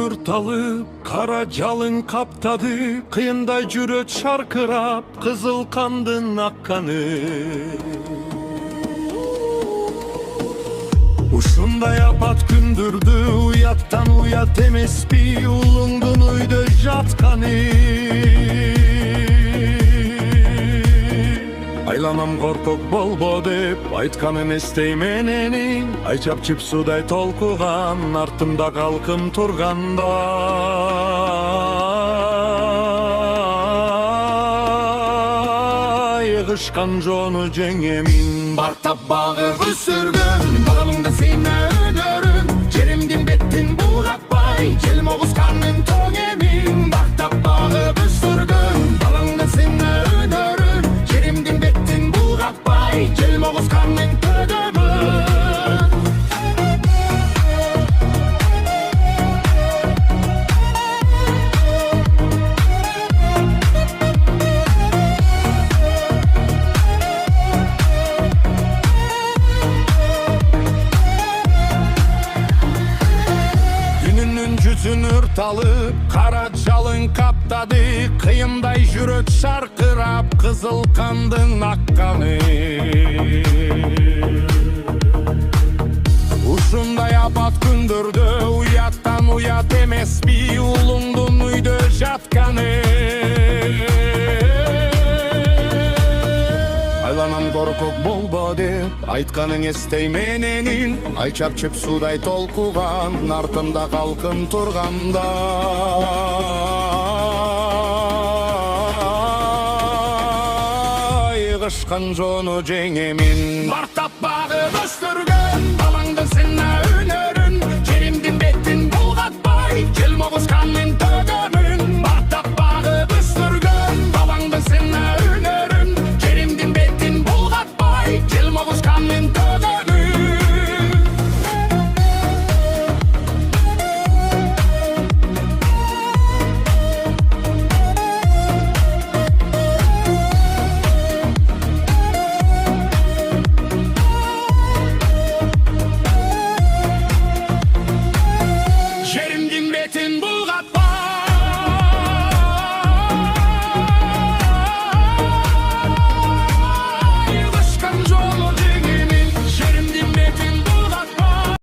ırtalып, kara жалын каптады, кыйында жүрөт шаркырап, кызыл кандын акканы. Ушундай апат күндүрдү, уяттан уят эмеспи, улуңдун үйдө жатканы. Айланам коркок болбо деп, айтканын эстеймен энин, ай чапчып судай толкуган, артымда калкым турганда. Кышкан жону жеңемин, бартап багып өсүргөн, балымды сыйна өдөрүн, жеримдин беттин бууракпай, желим огусканын тоң эмин. Бартап багып өсүргөн, балымды сыйна өдөрүн, жеримдин беттин бууракпай, желим огусканын төдөмүн. Жүзүн ырталып, кара жалын каптады, кыйындай жүрөт шаркырап, кызыл кандын акканы. Ушундай апат күндөрдө, уяттан уят эмеспи, улуңдун үйдө жатканы. Айланам коркок болбо деп, айтканың эстеймен энин, ай чапчып судай толкуган, артымда калкым турганда. Кышкан жону жеңемин, бартап багып өстүргөн.